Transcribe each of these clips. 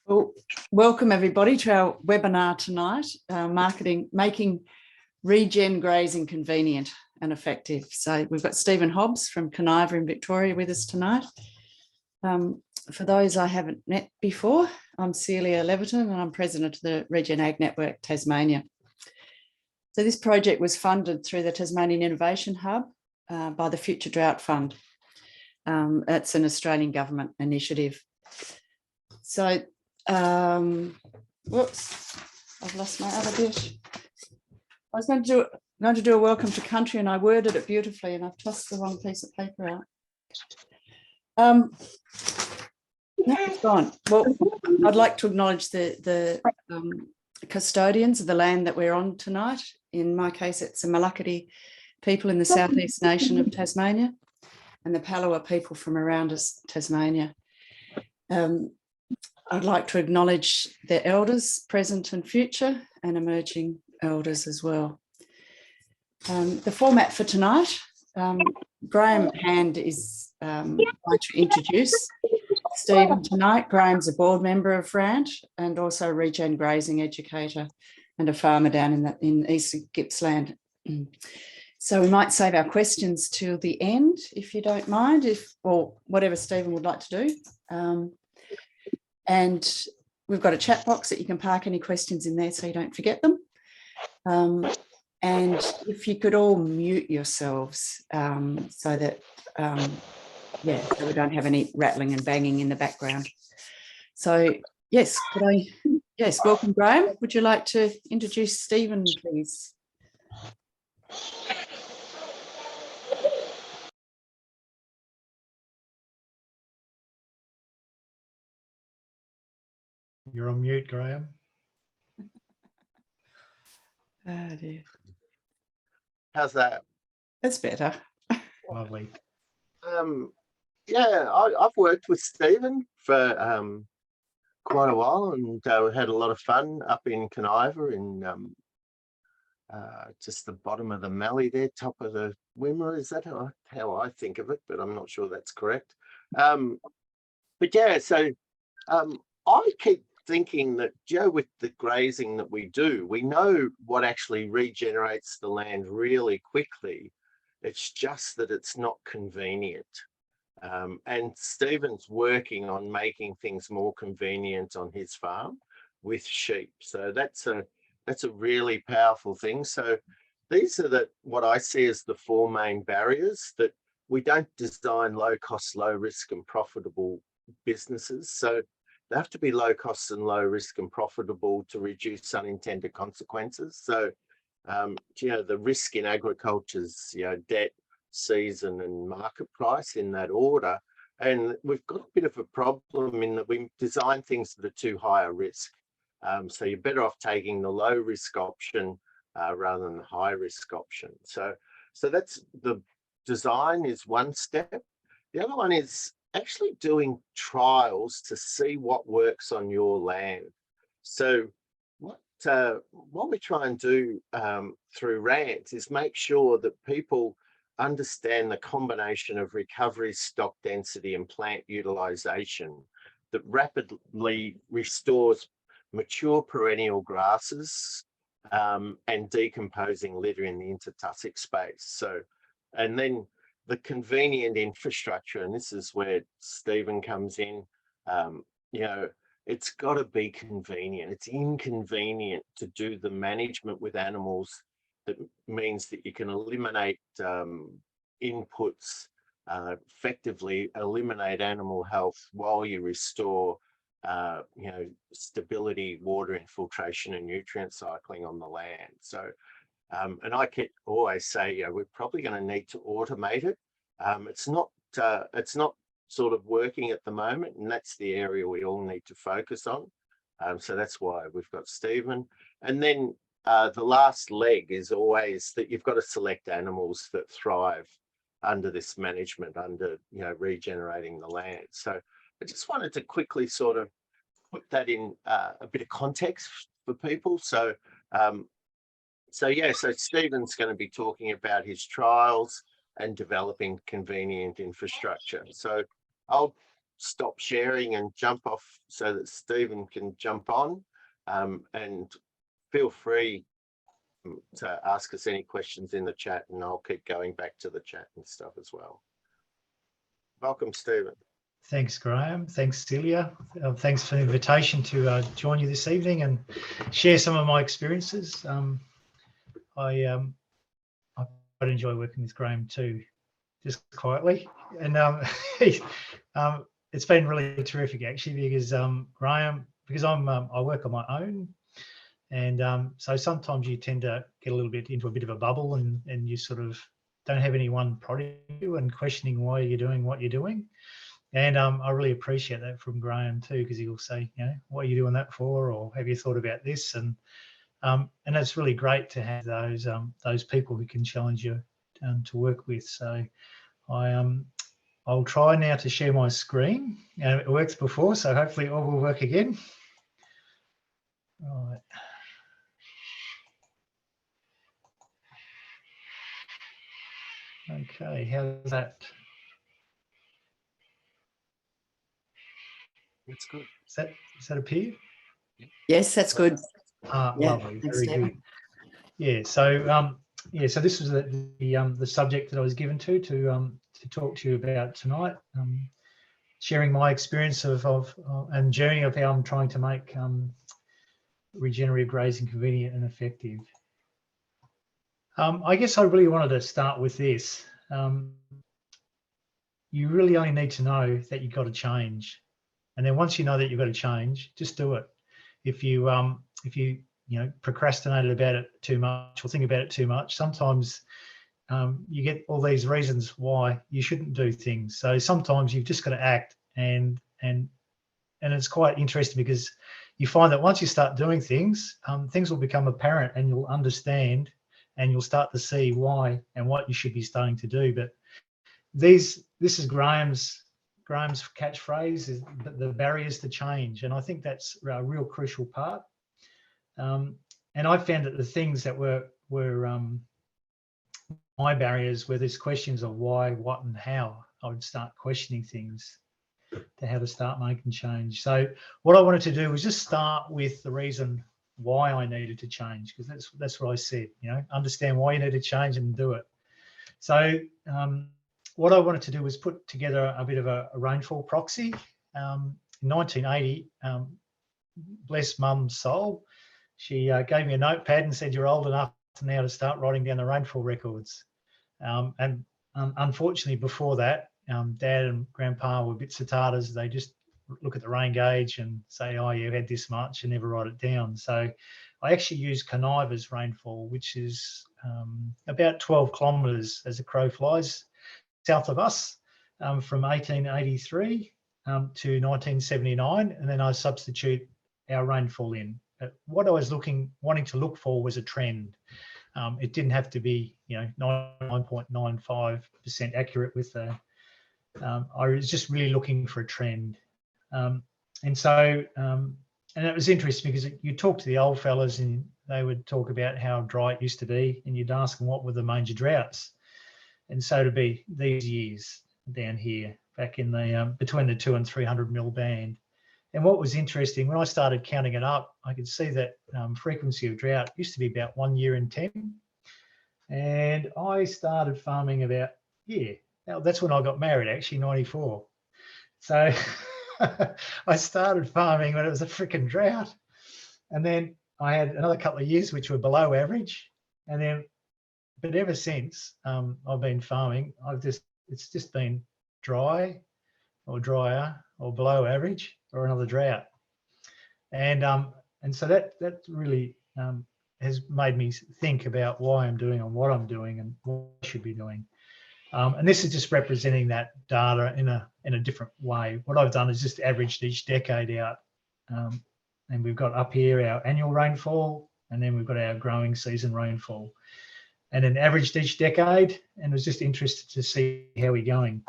Well, welcome everybody to our webinar tonight, making regen grazing convenient and effective. So we've got Steven Hobbs from Kaniva in Victoria with us tonight. For those I haven't met before, I'm Celia Leverton and I'm president of the Regen Ag Network Tasmania. So this project was funded through the Tasmanian Innovation Hub by the Future Drought Fund. It's an Australian government initiative. So, whoops, I've lost my other bit. I was going to do a welcome to country and I worded it beautifully and I've tossed the wrong piece of paper out. No, it's gone. Well, I'd like to acknowledge the custodians of the land that we're on tonight. In my case, it's the Malakadi people in the southeast nation of Tasmania and the Palawa people from around us, Tasmania. I'd like to acknowledge the elders, present and future, and emerging elders as well. The format for tonight, Graham Hand is going to introduce Steven tonight. Graham's a board member of RANT and also a regen grazing educator and a farmer down in East Gippsland. So we might save our questions till the end, if you don't mind, or whatever Steven would like to do. And we've got a chat box that you can park any questions in there so you don't forget them. And if you could all mute yourselves so that, so we don't have any rattling and banging in the background. So, yes, welcome, Graham. Would you like to introduce Steven, please? You're on mute, Graham. Oh dear. How's that? That's better. Lovely. I've worked with Steven for quite a while and we had a lot of fun up in Kaniva in just the bottom of the Mallee there, top of the Wimmera. Is that how I think of it? But I'm not sure that's correct. But yeah, so I keep thinking that, with the grazing that we do, we know what actually regenerates the land really quickly. It's just that it's not convenient. And Steven's working on making things more convenient on his farm with sheep. So that's a really powerful thing. So these are what I see as the four main barriers that we don't design low cost, low risk and profitable businesses. So they have to be low cost and low risk and profitable to reduce unintended consequences. So, the risk in agriculture is, debt, season and market price in that order. And we've got a bit of a problem in that we design things that are too high a risk. So you're better off taking the low risk option rather than the high risk option. So that's the design is one step. The other one is actually doing trials to see what works on your land. So what we try and do through RANT is make sure that people understand the combination of recovery, stock density and plant utilization that rapidly restores mature perennial grasses and decomposing litter in the intertussock space. So, and then the convenient infrastructure, and this is where Steven comes in, it's got to be convenient. It's inconvenient to do the management with animals. That means that you can eliminate inputs, effectively eliminate animal health while you restore, stability, water infiltration and nutrient cycling on the land. So, and I can always say, we're probably going to need to automate it. It's not sort of working at the moment, and that's the area we all need to focus on. So that's why we've got Steven. And then the last leg is always that you've got to select animals that thrive under this management, under regenerating the land. So I just wanted to quickly sort of put that in a bit of context for people. So so Steven's going to be talking about his trials and developing convenient infrastructure. So I'll stop sharing and jump off so that Stephen can jump on, and feel free to ask us any questions in the chat, and I'll keep going back to the chat and stuff as well. Welcome, Stephen. Thanks, Graham. Thanks, Celia. Thanks for the invitation to join you this evening and share some of my experiences. I quite enjoy working with Graham too, just quietly. And it's been really terrific actually, because Graham, because I work on my own, and so sometimes you tend to get a little bit into a bit of a bubble, and you sort of don't have anyone prodding you and questioning why you're doing what you're doing. And I really appreciate that from Graham too, because he'll say, you know, what are you doing that for, or have you thought about this? And it's really great to have those people who can challenge you to work with. So I'll try now to share my screen. It worked before, so hopefully it all will work again. Right. Okay, how's that? That's good. Does that appear? Yes, that's good. Yeah, lovely, thanks, very Stephen. good. Yeah, so so this was the subject that I was given to talk to you about tonight, sharing my experience of and journey of how I'm trying to make regenerative grazing convenient and effective. I guess I really wanted to start with this. You really only need to know that you've got to change, and then once you know that you've got to change, just do it. If you procrastinated about it too much or think about it too much, sometimes you get all these reasons why you shouldn't do things. So sometimes you've just got to act, and it's quite interesting because you find that once you start doing things, things will become apparent, and you'll understand, and you'll start to see why and what you should be starting to do. But this is Graham's catchphrase, is the barriers to change, and I think that's a real crucial part. And I found that the things that were my barriers were these questions of why, what, and how. I would start questioning things to how to start making change. So what I wanted to do was just start with the reason why I needed to change, because that's what I said. You know, understand why you need to change and do it. So what I wanted to do was put together a bit of a rainfall proxy. In 1980, bless Mum's soul, she gave me a notepad and said, "You're old enough now to start writing down the rainfall records." And unfortunately, before that, Dad and Grandpa were bits of tartars. They just look at the rain gauge and say, "Oh, you had this much," and never write it down. So I actually used Kaniva's rainfall, which is about 12 kilometres as a crow flies south of us, from 1883 to 1979, and then I substitute our rainfall in. But what I was wanting to look for was a trend. It didn't have to be, 99.95% accurate with the. I was just really looking for a trend, and it was interesting because you talk to the old fellas and they would talk about how dry it used to be, and you'd ask them what were the major droughts, and so to be these years down here back in the between the 200 and 300 mil band. And what was interesting, when I started counting it up, I could see that frequency of drought used to be about 1 year in 10. And I started farming about, that's when I got married, actually, 94. So I started farming when it was a freaking drought. And then I had another couple of years which were below average. But ever since I've been farming, it's just been dry or drier or below average or another drought. And so that really has made me think about why I'm doing and what I'm doing and what I should be doing. And this is just representing that data in a different way. What I've done is just averaged each decade out. And we've got up here our annual rainfall, and then we've got our growing season rainfall. And then averaged each decade, and was just interested to see how we're going.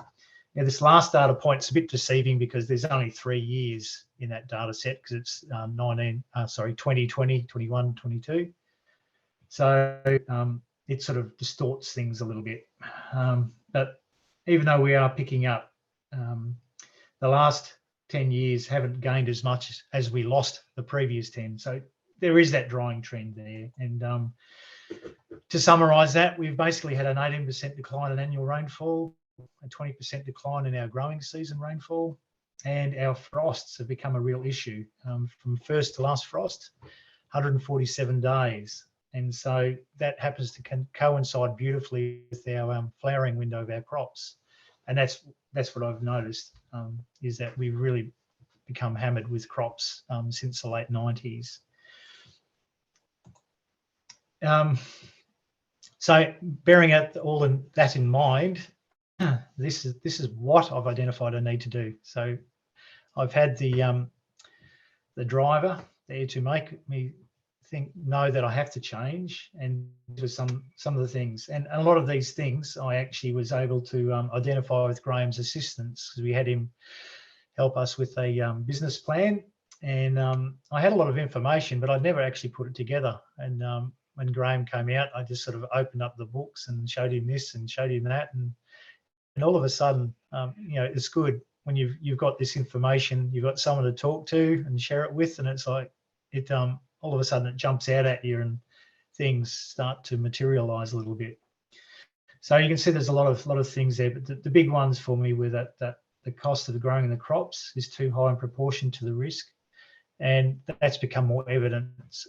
Now, this last data point is a bit deceiving because there's only 3 years in that data set, because it's 2020, 21, 22. So it sort of distorts things a little bit. But even though we are picking up the last 10 years haven't gained as much as we lost the previous 10. So there is that drying trend there. And to summarise that, we've basically had an 18% decline in annual rainfall, a 20% decline in our growing season rainfall, and our frosts have become a real issue. From first to last frost, 147 days. And so that happens to coincide beautifully with our flowering window of our crops. And that's what I've noticed, is that we've really become hammered with crops since the late 90s. So bearing all that in mind, this is what I've identified I need to do. So I've had the driver there to make me know that I have to change and do some of the things. And a lot of these things I actually was able to identify with Graham's assistance, because we had him help us with a business plan. And I had a lot of information, but I'd never actually put it together. And when Graham came out, I just sort of opened up the books and showed him this and showed him that. And all of a sudden, it's good when you've got this information, you've got someone to talk to and share it with, and it's like it all of a sudden it jumps out at you and things start to materialize a little bit. So you can see there's a lot of things there, but the big ones for me were that the cost of growing the crops is too high in proportion to the risk, and that's become more evident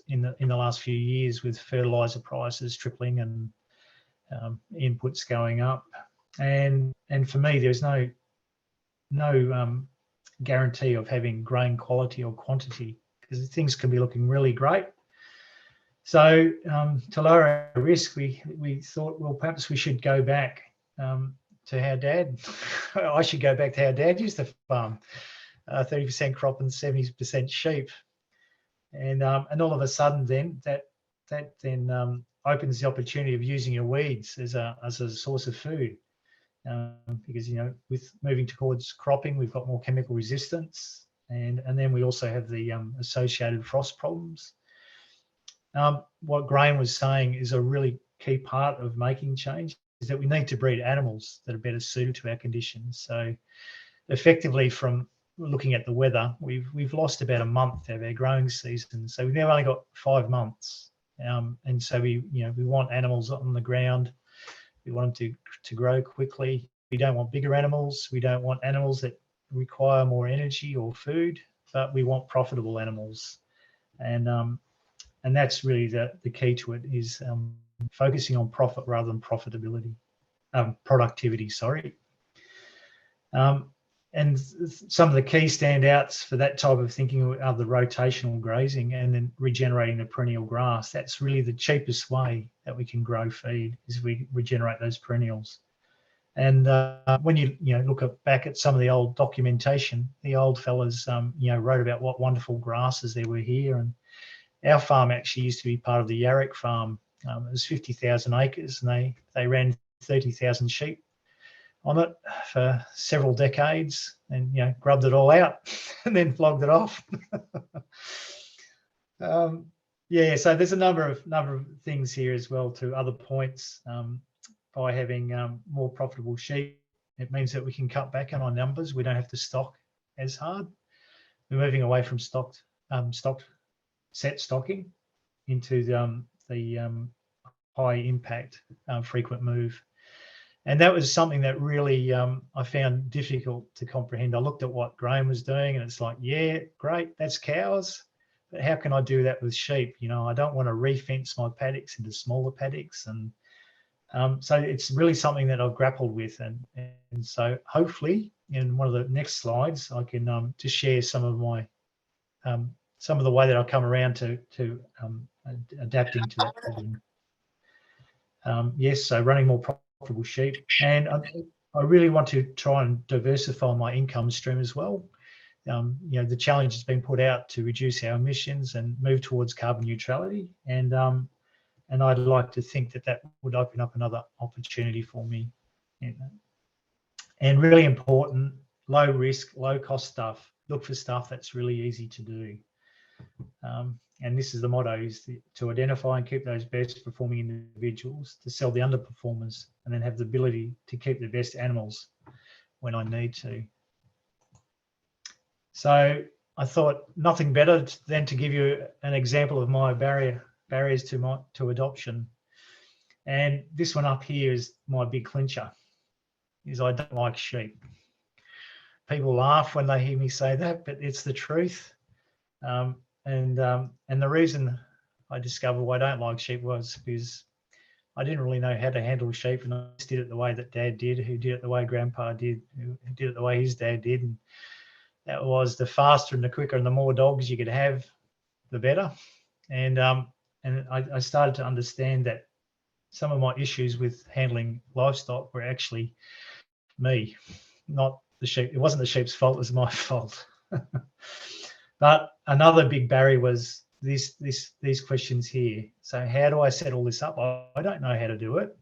in the last few years with fertilizer prices tripling and inputs going up. And for me, there's no guarantee of having grain quality or quantity, because things can be looking really great. So to lower our risk, we thought, well, perhaps we should go back to how Dad. I should go back to how Dad used to farm, 30% crop and 70% sheep. And all of a sudden, then that opens the opportunity of using your weeds as a source of food. Because with moving towards cropping, we've got more chemical resistance, and then we also have the associated frost problems. What Graham was saying is a really key part of making change, is that we need to breed animals that are better suited to our conditions. So effectively, from looking at the weather, we've lost about a month of our growing season. So we've now only got 5 months, and so we want animals on the ground. We want them to grow quickly. We don't want bigger animals. We don't want animals that require more energy or food, but we want profitable animals. And that's really the key to it, is focusing on profit rather than productivity, sorry. And some of the key standouts for that type of thinking are the rotational grazing and then regenerating the perennial grass. That's really the cheapest way that we can grow feed, is we regenerate those perennials. And when you look back at some of the old documentation, the old fellas wrote about what wonderful grasses there were here. And our farm actually used to be part of the Yarrick farm. It was 50,000 acres, and they ran 30,000 sheep on it for several decades, and grubbed it all out and then flogged it off. So there's a number of things here as well, to other points. By having more profitable sheep, it means that we can cut back on our numbers. We don't have to stock as hard. We're moving away from set stocking into the high impact frequent move. And that was something that really I found difficult to comprehend. I looked at what Graham was doing, and it's like, yeah, great, that's cows, but how can I do that with sheep? I don't want to re-fence my paddocks into smaller paddocks. And so it's really something that I've grappled with. And so hopefully in one of the next slides, I can just share some of my some of the way that I've come around to adapting to that problem. Yes, so running more profitable sheep, and I really want to try and diversify my income stream as well. The challenge has been put out to reduce our emissions and move towards carbon neutrality, and I'd like to think that would open up another opportunity for me. And really important, low risk, low cost stuff. Look for stuff that's really easy to do. And this is the motto, is to identify and keep those best performing individuals, to sell the underperformers, and then have the ability to keep the best animals when I need to. So I thought nothing better than to give you an example of my barriers to adoption. And this one up here is my big clincher, is I don't like sheep. People laugh when they hear me say that, but it's the truth. And the reason I discovered why I don't like sheep was because I didn't really know how to handle sheep, and I just did it the way that Dad did, who did it the way Grandpa did, who did it the way his dad did. And that was the faster and the quicker and the more dogs you could have, the better. And I started to understand that some of my issues with handling livestock were actually me, not the sheep. It wasn't the sheep's fault, it was my fault. But another big barrier was these questions here. So how do I set all this up? I don't know how to do it.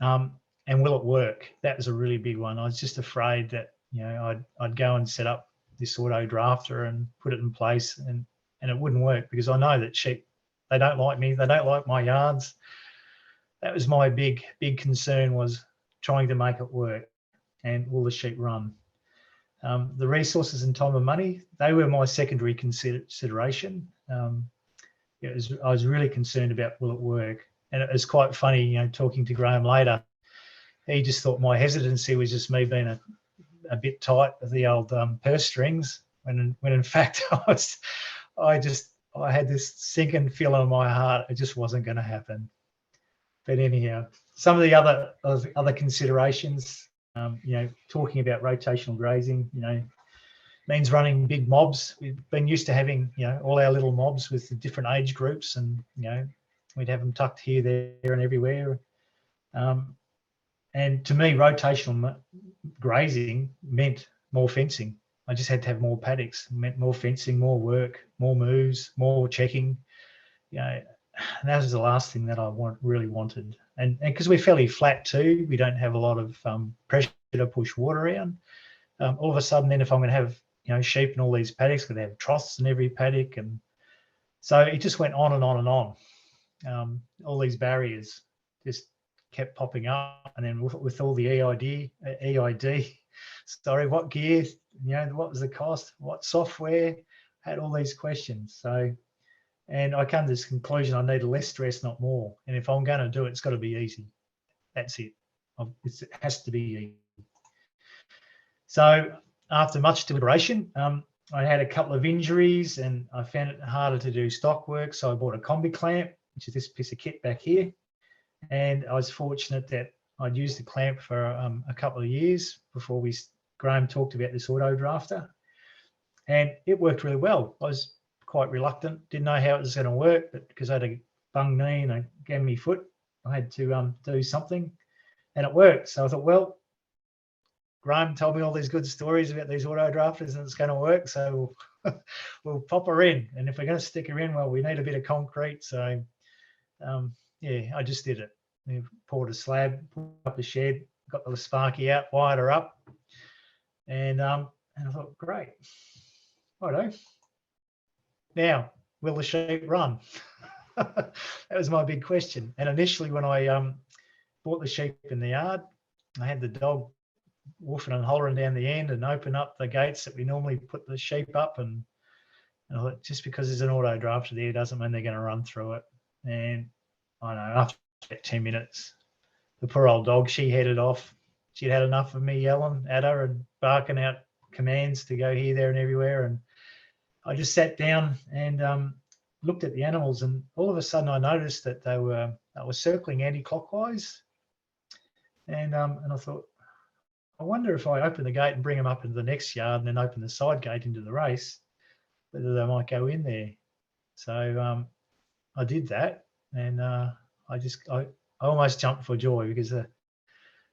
And will it work? That was a really big one. I was just afraid that, you know, I'd go and set up this auto drafter and put it in place, and it wouldn't work, because I know that sheep, they don't like me, they don't like my yards. That was my big concern, was trying to make it work. And will the sheep run? The resources and time and money, they were my secondary consideration. I was really concerned about, will it work? And it was quite funny, you know, talking to Graham later. He just thought my hesitancy was just me being a bit tight with the old purse strings, when in fact I had this sinking feeling in my heart it just wasn't going to happen. But anyhow, some of the other considerations, you know, talking about rotational grazing, you know, means running big mobs. We've been used to having, you know, all our little mobs with the different age groups, and, you know, we'd have them tucked here, there, and everywhere. And to me, rotational grazing meant more fencing. I just had to have more paddocks. It meant more fencing, more work, more moves, more checking. You know, and that was the last thing that I really wanted. And because we're fairly flat too, we don't have a lot of pressure to push water around. All of a sudden, then, if I'm going to have, you know, sheep in all these paddocks, going to have troughs in every paddock, and so it just went on and on and on. All these barriers just kept popping up, and then with all the EID, sorry, what gear, you know, what was the cost, what software, had all these questions. So, and I came to this conclusion, I need less stress, not more. And if I'm going to do it, it's got to be easy. That's it. It has to be easy. So after much deliberation, I had a couple of injuries, and I found it harder to do stock work. So I bought a combi clamp, which is this piece of kit back here. And I was fortunate that I'd used the clamp for a couple of years before Graham talked about this auto drafter. And it worked really well. I was quite reluctant, didn't know how it was going to work, but because I had a bung knee and a gammy foot, I had to do something, and it worked. So I thought, well, Graham told me all these good stories about these auto drafters, and it's going to work, so we'll pop her in. And if we're going to stick her in, well, we need a bit of concrete. So yeah, I just did it. We poured a slab, put up the shed, got the Sparky out, wired her up, and I thought, great, righto. Now, will the sheep run? That was my big question. And initially, when I bought the sheep in the yard, I had the dog woofing and hollering down the end and open up the gates that we normally put the sheep up. And I thought, just because there's an auto drafter there doesn't mean they're going to run through it. And I know, after 10 minutes, the poor old dog, she headed off. She'd had enough of me yelling at her and barking out commands to go here, there, and everywhere. And I just sat down and looked at the animals, and all of a sudden I noticed that they were circling anti-clockwise. And I thought, I wonder if I open the gate and bring them up into the next yard and then open the side gate into the race, whether they might go in there. So I did that, and I almost jumped for joy, because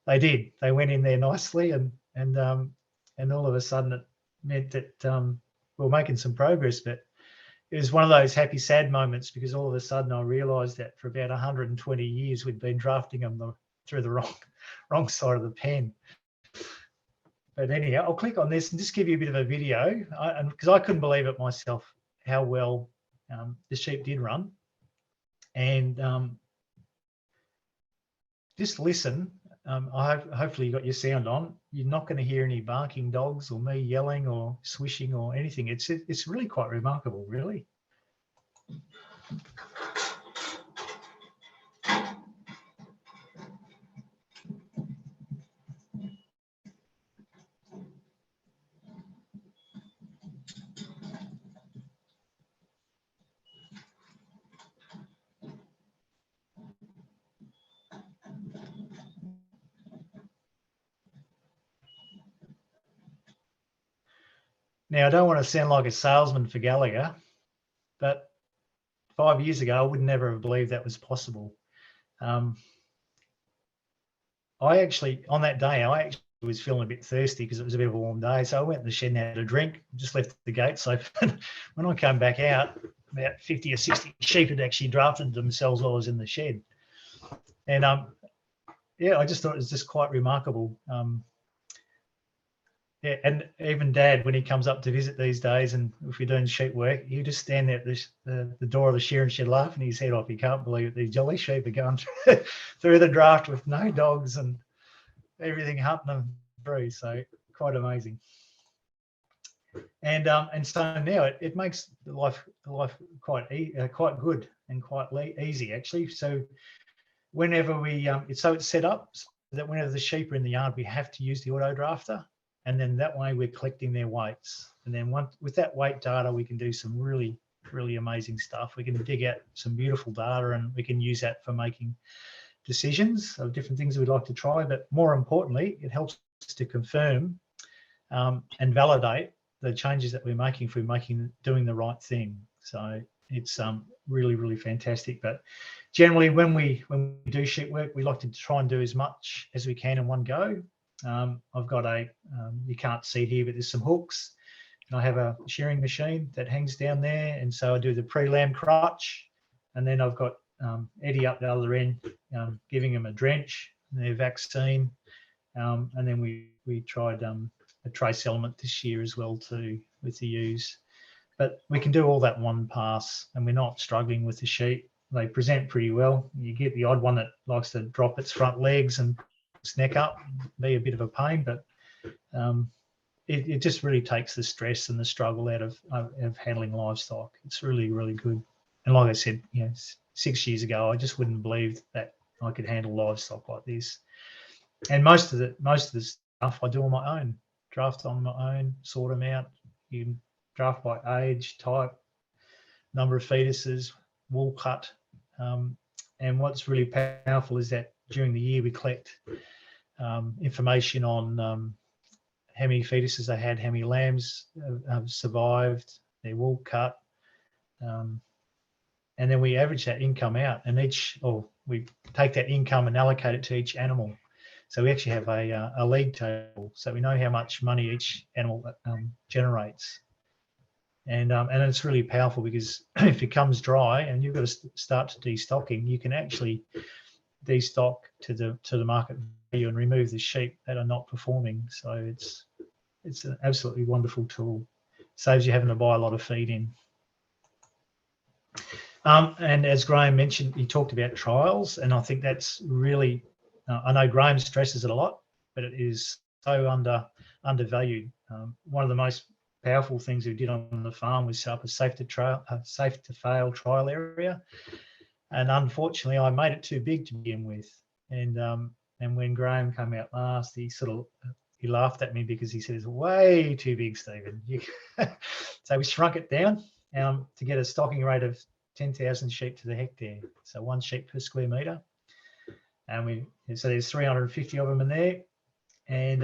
they did. They went in there nicely, and all of a sudden it meant that we were making some progress. But it was one of those happy, sad moments, because all of a sudden I realised that for about 120 years we'd been drafting them through the wrong side of the pen. But anyhow, I'll click on this and just give you a bit of a video, because I couldn't believe it myself how well the sheep did run. And just listen hopefully you got your sound on. You're not going to hear any barking dogs or me yelling or swishing or anything. It's really quite remarkable, really. Now, I don't want to sound like a salesman for Gallagher, but 5 years ago, I would never have believed that was possible. I actually, on that day, I actually was feeling a bit thirsty because it was a bit of a warm day. So I went in the shed and had a drink, just left the gates open. When I came back out, about 50 or 60 sheep had actually drafted themselves while I was in the shed. And yeah, I just thought it was just quite remarkable. Yeah, and even Dad, when he comes up to visit these days, and if we're doing sheep work, he just stand there at the door of the shearing shed laughing his head off. He can't believe it. These jolly sheep are going through the draft with no dogs and everything hunting them through. So quite amazing. And so now it makes life quite good and quite easy actually. So whenever we it's set up so that whenever the sheep are in the yard, we have to use the auto drafter. And then that way we're collecting their weights. And then with that weight data, we can do some really, really amazing stuff. We can dig out some beautiful data and we can use that for making decisions of different things we'd like to try. But more importantly, it helps us to confirm and validate the changes that we're making if we're doing the right thing. So it's really, really fantastic. But generally when we do sheep work, we like to try and do as much as we can in one go. I've got you can't see here, but there's some hooks, and I have a shearing machine that hangs down there, and so I do the pre-lamb crutch, and then I've got Eddie up the other end giving them a drench and their vaccine, and then we tried a trace element this year as well too with the ewes. But we can do all that in one pass, and we're not struggling with the sheep. They present pretty well. You get the odd one that likes to drop its front legs and its neck up, be a bit of a pain, but it just really takes the stress and the struggle out of handling livestock. It's really, really good. And like I said, 6 years ago, I just wouldn't believe that I could handle livestock like this. And most of the stuff I do on my own, draft on my own, sort them out. You can draft by age, type, number of fetuses, wool cut. And what's really powerful is that during the year we collect information on how many fetuses they had, how many lambs have survived, their wool cut, and then we average that income out, and we take that income and allocate it to each animal. So we actually have a league table, so we know how much money each animal generates. And it's really powerful because if it comes dry and you've got to start to destocking, you can actually destock to the market value and remove the sheep that are not performing. So it's an absolutely wonderful tool. Saves you having to buy a lot of feed in. And as Graham mentioned, he talked about trials, and I think that's really, I know Graham stresses it a lot, but it is so undervalued. One of the most powerful things we did on the farm was set up a safe to fail trial area. And unfortunately, I made it too big to begin with. And when Graham came out last, he laughed at me because he said, "It's way too big, Stephen." So we shrunk it down to get a stocking rate of 10,000 sheep to the hectare. So 1 sheep per square metre. So there's 350 of them in there. And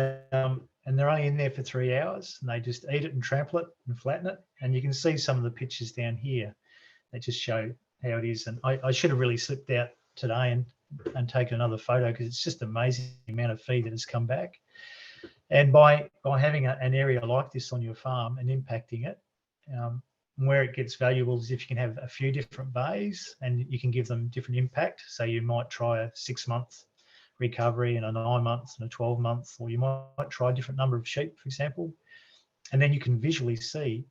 they're only in there for 3 hours, and they just eat it and trample it and flatten it. And you can see some of the pictures down here that just show how it is. And I should have really slipped out today and taken another photo, because it's just amazing the amount of feed that has come back. And by having an area like this on your farm and impacting it, where it gets valuable is if you can have a few different bays and you can give them different impact. So you might try a 6-month recovery and a 9-month and a 12-month, or you might try a different number of sheep, for example, and then you can visually see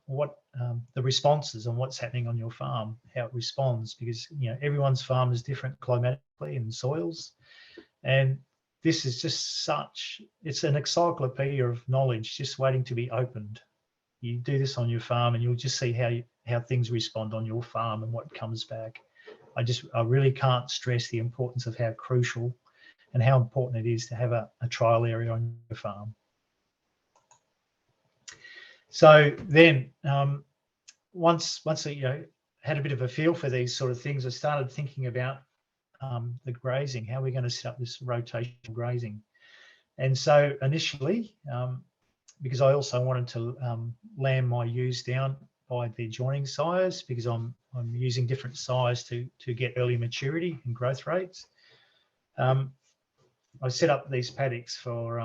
what the responses on what's happening on your farm, how it responds, because everyone's farm is different climatically and soils, and this is just it's an encyclopedia of knowledge just waiting to be opened. You do this on your farm and you'll just see how things respond on your farm and what comes back. I really can't stress the importance of how crucial and how important it is to have a trial area on your farm. So then once I had a bit of a feel for these sort of things, I started thinking about the grazing, how we're going to set up this rotational grazing. And so initially, because I also wanted to lamb my ewes down by their joining size, because I'm using different size to get early maturity and growth rates. I set up these paddocks for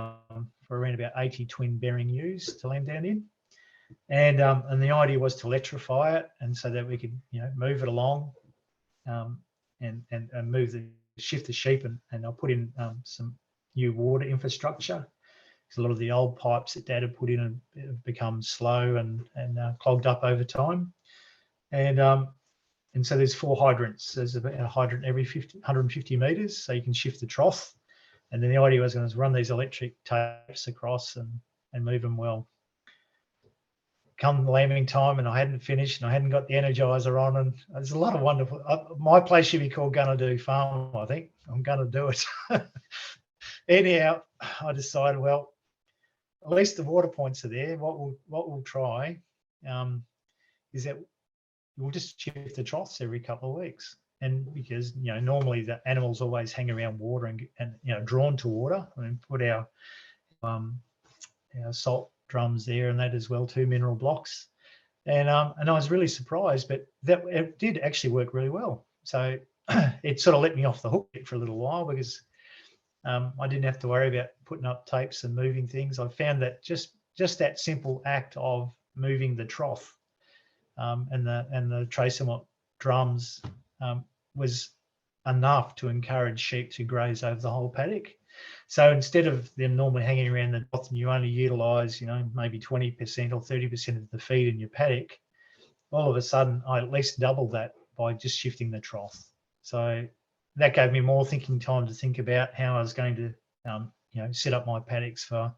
around about 80 twin bearing ewes to lamb down in, and the idea was to electrify it, and so that we could move it along, and shift the sheep, and I'll put in some new water infrastructure. A lot of the old pipes that Dad had put in have become slow and clogged up over time, and so there's 4 hydrants. There's about a hydrant every 150 meters, so you can shift the trough. And then the idea was going to run these electric tapes across and move them well. Come lambing time, and I hadn't finished, and I hadn't got the energizer on, and there's a lot of wonderful. My place should be called Gonna Do Farm. I think I'm gonna do it. Anyhow, I decided, well, at least the water points are there. What we'll try is that we'll just shift the troughs every couple of weeks. And because normally the animals always hang around water and drawn to water, and put our salt drums there and that as well, 2 mineral blocks. And I was really surprised, but that it did actually work really well. So it sort of let me off the hook for a little while, because I didn't have to worry about putting up tapes and moving things. I found that just that simple act of moving the trough and the tracer drums was enough to encourage sheep to graze over the whole paddock. So instead of them normally hanging around the trough and you only utilise, maybe 20% or 30% of the feed in your paddock, all of a sudden I at least doubled that by just shifting the trough. So that gave me more thinking time to think about how I was going to, set up my paddocks for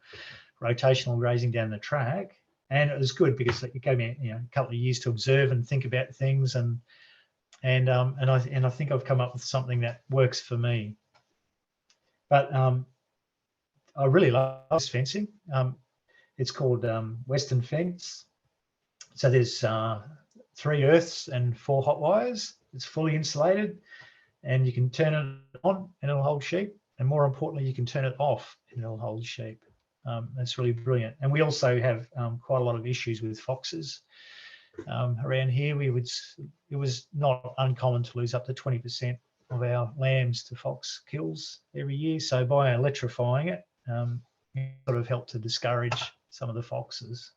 rotational grazing down the track. And it was good because it gave me, a couple of years to observe and think about things, and I think I've come up with something that works for me. But I really love this fencing. It's called Western Fence. So there's 3 earths and 4 hot wires. It's fully insulated, and you can turn it on and it'll hold sheep. And more importantly, you can turn it off and it'll hold sheep. That's really brilliant. And we also have quite a lot of issues with foxes. Around here, it was not uncommon to lose up to 20% of our lambs to fox kills every year. So by electrifying it, it sort of helped to discourage some of the foxes.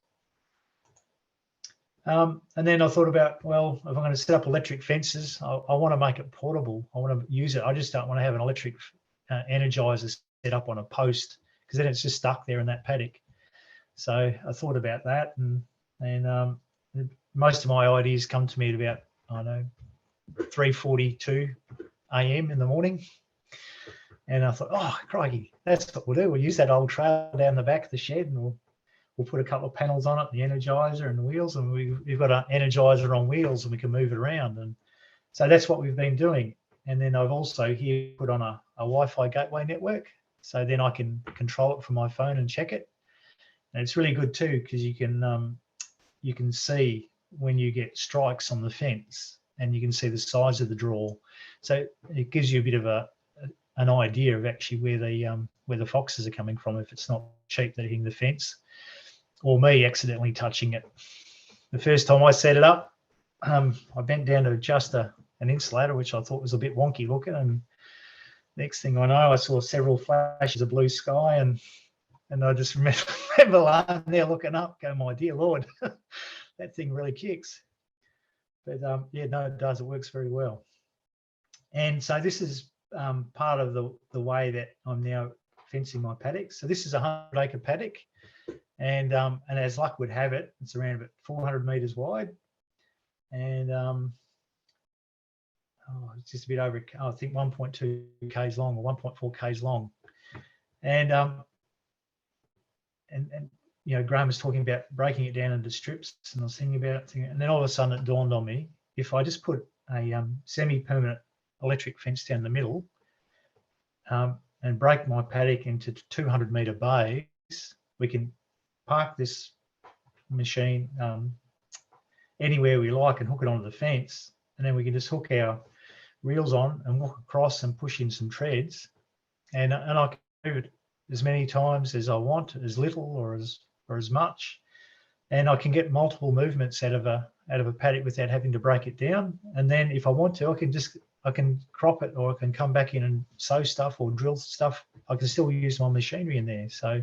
And then I thought about, well, if I'm going to set up electric fences, I want to make it portable. I want to use it. I just don't want to have an electric energizer set up on a post, because then it's just stuck there in that paddock. So I thought about that, and most of my ideas come to me at about, 3:42 a.m. in the morning. And I thought, oh, crikey, that's what we'll do. We'll use that old trailer down the back of the shed, and we'll put a couple of panels on it, the energizer and the wheels, and we've got an energizer on wheels, and we can move it around. And so that's what we've been doing. And then I've also here put on a Wi-Fi gateway network, so then I can control it from my phone and check it. And it's really good too, because you can see when you get strikes on the fence, and you can see the size of the draw. So it gives you a bit of an idea of actually where the foxes are coming from, if it's not sheep that are hitting the fence or me accidentally touching it. The first time I set it up, I bent down to adjust an insulator, which I thought was a bit wonky looking, and next thing I know, I saw several flashes of blue sky, and I just remember lying there looking up, going, my dear Lord, that thing really kicks. But yeah, no, it does. It works very well. And so this is part of the way that I'm now fencing my paddock. So this is a 100-acre paddock, and as luck would have it, it's around about 400 meters wide, and it's just a bit over, I think 1.2 k's long, or 1.4 k's long. And you know, Graham was talking about breaking it down into strips, and I was thinking about it, and then all of a sudden it dawned on me, if I just put a semi-permanent electric fence down the middle and break my paddock into 200-metre bays, we can park this machine anywhere we like and hook it onto the fence, and then we can just hook our reels on and walk across and push in some treads, and I can move it as many times as I want, as little or as much, and I can get multiple movements out of a paddock without having to break it down. And then if I want to, I can crop it, or I can come back in and sow stuff or drill stuff. I can still use my machinery in there. So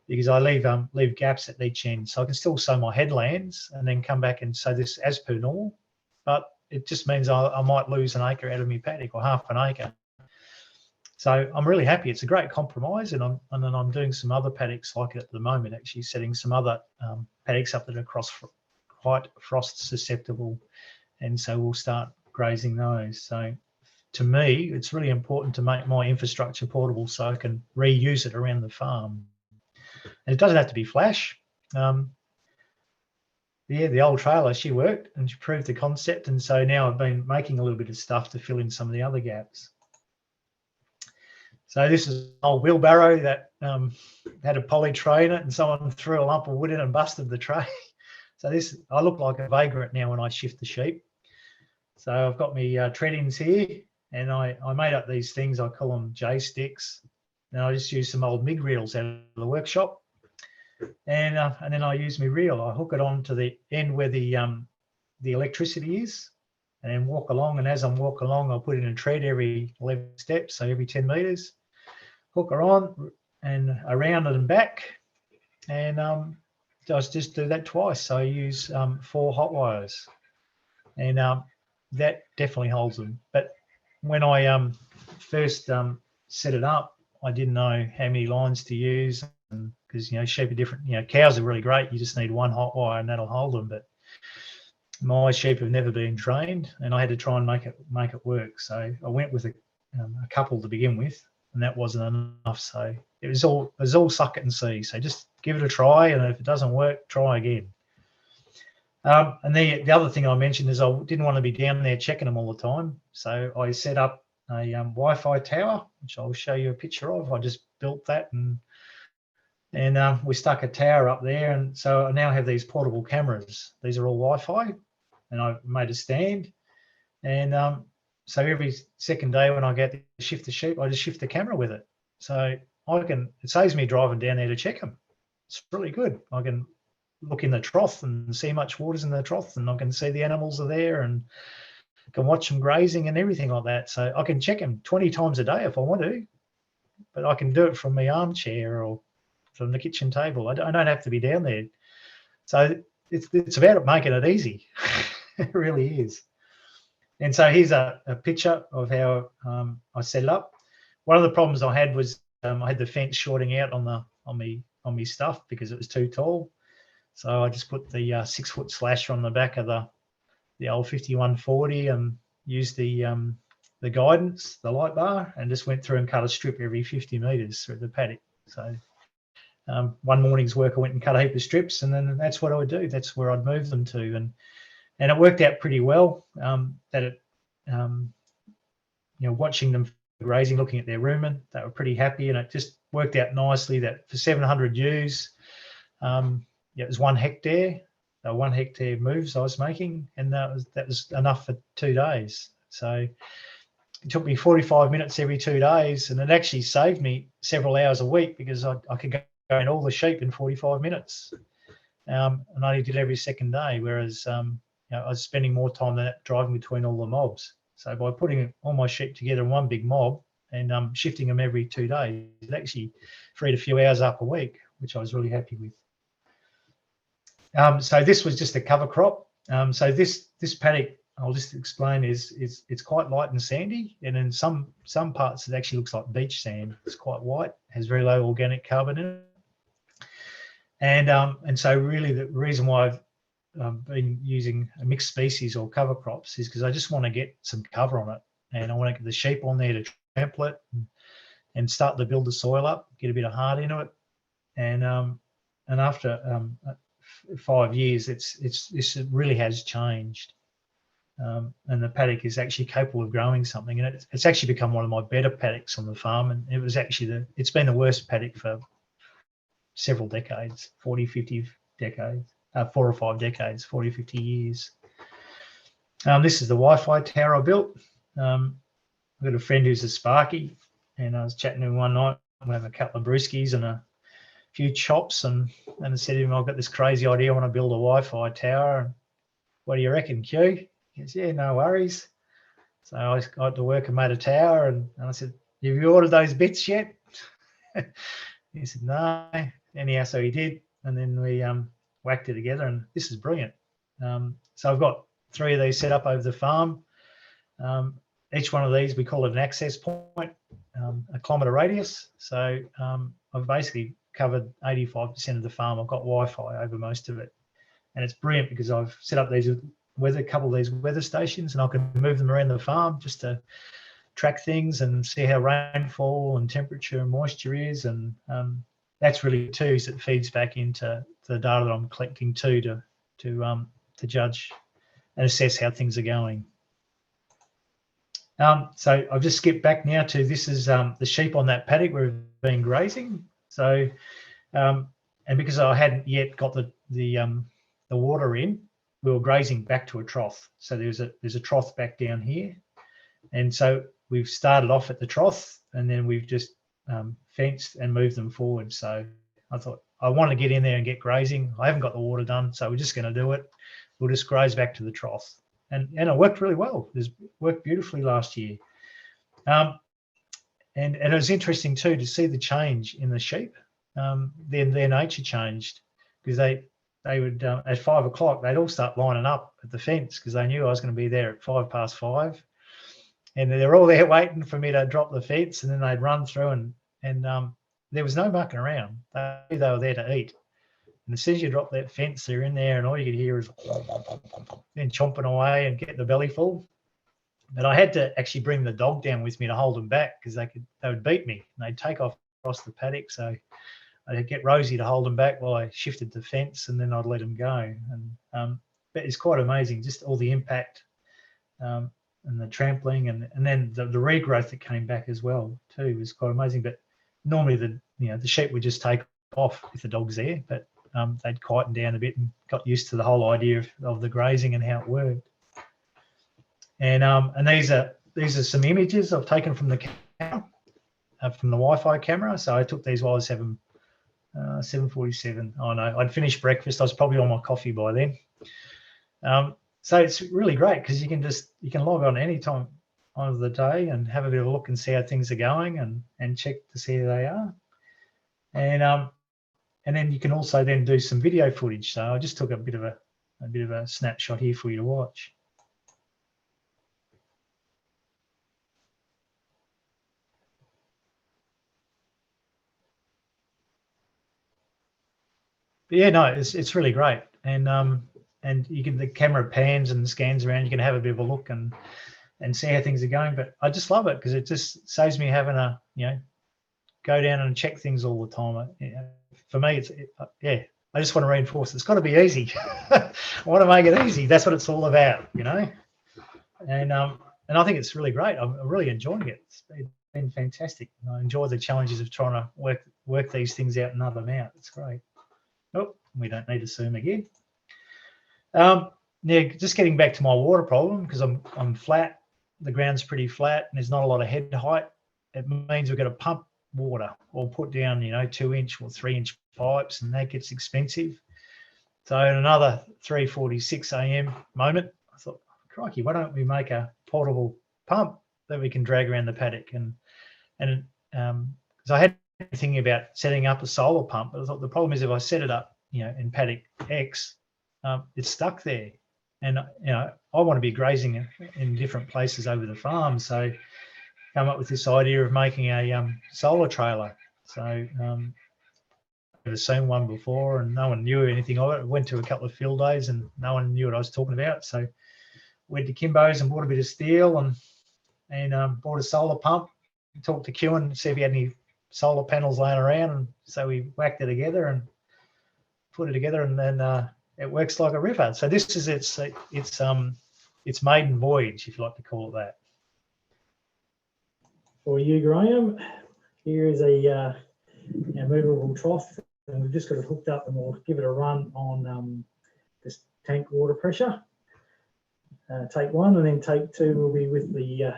because I leave gaps at each end, so I can still sow my headlands and then come back and sow this as per normal. But it just means I might lose an acre out of my paddock, or half an acre. So I'm really happy. It's a great compromise, and then I'm doing some other paddocks like it at the moment, actually setting some other paddocks up that are quite frost susceptible, and so we'll start grazing those. So to me, it's really important to make my infrastructure portable so I can reuse it around the farm. And it doesn't have to be flash. Yeah, the old trailer, she worked and she proved the concept, and so now I've been making a little bit of stuff to fill in some of the other gaps. So this is an old wheelbarrow that had a poly tray in it, and someone threw a lump of wood in and busted the tray. So I look like a vagrant now when I shift the sheep. So I've got my tread-ins here, and I made up these things. I call them J-sticks. And I just use some old MIG reels out of the workshop. And then I use my reel. I hook it on to the end where the electricity is, and then walk along. And as I'm walking along, I'll put in a tread every 11 steps, so every 10 metres. Hook her on and around and back, and just do that twice. So I use 4 hot wires, and that definitely holds them. But when I first set it up, I didn't know how many lines to use, because sheep are different. Cows are really great. You just need 1 hot wire and that'll hold them. But my sheep have never been trained, and I had to try and make it work. So I went with a couple to begin with, and that wasn't enough. So it was all suck it and see. So just give it a try, and if it doesn't work, try again. And the other thing I mentioned is I didn't want to be down there checking them all the time. So I set up a Wi-Fi tower, which I'll show you a picture of. I just built that, and we stuck a tower up there, and so I now have these portable cameras. These are all Wi-Fi, and I've made a stand, and so every second day when I get to shift the sheep, I just shift the camera with it. So it saves me driving down there to check them. It's really good. I can look in the trough and see how much water's in the trough, and I can see the animals are there, and I can watch them grazing and everything like that. So I can check them 20 times a day if I want to, but I can do it from my armchair or from the kitchen table. I don't have to be down there. So it's about making it easy. It really is. And so here's a picture of how I set it up. One of the problems I had was I had the fence shorting out on me stuff because it was too tall. So I just put the 6-foot slasher on the back of the old 5140 and used the guidance, the light bar, and just went through and cut a strip every 50 metres through the paddock. So one morning's work, I went and cut a heap of strips, and then that's what I would do. That's where I'd move them to, and it worked out pretty well. Watching them grazing, looking at their rumen, they were pretty happy, and it just worked out nicely that for 700 ewes, it was 1 hectare. 1 hectare moves I was making, and that was enough for 2 days. So it took me 45 minutes every 2 days, and it actually saved me several hours a week because I could go in all the sheep in 45 minutes, and I only did every second day, whereas I was spending more time than that driving between all the mobs. So by putting all my sheep together in one big mob and shifting them every 2 days, it actually freed a few hours up a week, which I was really happy with. So this was just a cover crop. So this paddock, I'll just explain, it's quite light and sandy, and in some parts it actually looks like beach sand. It's quite white, has very low organic carbon in it, and so really the reason why I've been using a mixed species or cover crops is because I just want to get some cover on it, and I want to get the sheep on there to trample it, and start to build the soil up, get a bit of heart into it. And after 5 years, it really has changed. And the paddock is actually capable of growing something, and it's actually become one of my better paddocks on the farm. And it was actually it's been the worst paddock for several decades, 40, 50 decades, 4 or 5 decades, 40, 50 years. This is the Wi-Fi tower I built. I've got a friend who's a Sparky, and I was chatting to him one night. We have a couple of brewskis and a few chops, and I said to him, I've got this crazy idea. I want to build a Wi-Fi tower. And what do you reckon, Q? He goes, yeah, no worries. So I got to work and made a tower, and I said, have you ordered those bits yet? He said, no. Anyhow, so he did, and then we whacked it together, and this is brilliant. So I've got 3 of these set up over the farm. Each one of these, we call it an access point, a kilometre radius. So I've basically covered 85% of the farm. I've got Wi-Fi over most of it, and it's brilliant because I've set up these a couple of these weather stations, and I can move them around the farm just to track things and see how rainfall and temperature and moisture is. And that's really too, so it feeds back into the data that I'm collecting too to judge and assess how things are going. So I've just skipped back now to this is the sheep on that paddock where we've been grazing. So and because I hadn't yet got the water in, we were grazing back to a trough. So there's a trough back down here, and so we've started off at the trough, and then we've just fenced and moved them forward. So I thought I want to get in there and get grazing. I haven't got the water done, so we're just going to do it. We'll just graze back to the trough, and it worked really well. It worked beautifully last year, and it was interesting too to see the change in the sheep. Their nature changed, because they would at 5 o'clock they'd all start lining up at the fence because they knew I was going to be there at 5:05, and they're all there waiting for me to drop the fence, and then they'd run through and there was no mucking around. They were there to eat, and as soon as you drop that fence, they're in there, and all you could hear is then chomping away and getting the belly full. But I had to actually bring the dog down with me to hold them back, because they would beat me and they'd take off across the paddock. So I'd get Rosie to hold them back while I shifted the fence, and then I'd let them go. And but it's quite amazing, just all the impact and the trampling, and then the regrowth that came back as well too was quite amazing. But normally the sheep would just take off if the dog's there, but they'd quieten down a bit and got used to the whole idea of the grazing and how it worked. And these are some images I've taken from the camera, from the Wi-Fi camera. So I took these while I was having 7:47. Oh no, I'd finished breakfast. I was probably on my coffee by then. So it's really great because you can log on any time of the day and have a bit of a look and see how things are going and check to see how they are. And then you can also then do some video footage. So I just took a bit of a snapshot here for you to watch. But yeah, no, it's really great, and the camera pans and scans around. You can have a bit of a look and see how things are going. But I just love it because it just saves me having to go down and check things all the time. For me, I just want to reinforce it's got to be easy. I want to make it easy. That's what it's all about, And I think it's really great. I'm really enjoying it. It's been fantastic. I enjoy the challenges of trying to work these things out and nut them out. It's great. Oh, we don't need to zoom again. Now, just getting back to my water problem, because I'm flat, the ground's pretty flat, and there's not a lot of head height. It means we've got to pump water or put down, 2-inch or 3-inch pipes, and that gets expensive. So at another 3:46 a.m. moment, I thought, crikey, why don't we make a portable pump that we can drag around the paddock? And because I had thinking about setting up a solar pump, but I thought the problem is if I set it up, in paddock X, it's stuck there, and I want to be grazing in different places over the farm. So come up with this idea of making a solar trailer. So I've never seen one before, and no one knew anything of it. I went to a couple of field days, and no one knew what I was talking about. So went to Kimbo's and bought a bit of steel and bought a solar pump. talked to Kewan, see if he had any solar panels laying around, and so we whacked it together and put it together, and then it works like a river. So this is its maiden voyage, if you like to call it that. For you, Graham, here is a movable trough, and we've just got it hooked up, and we'll give it a run on this tank water pressure. Take one, and then take two will be with the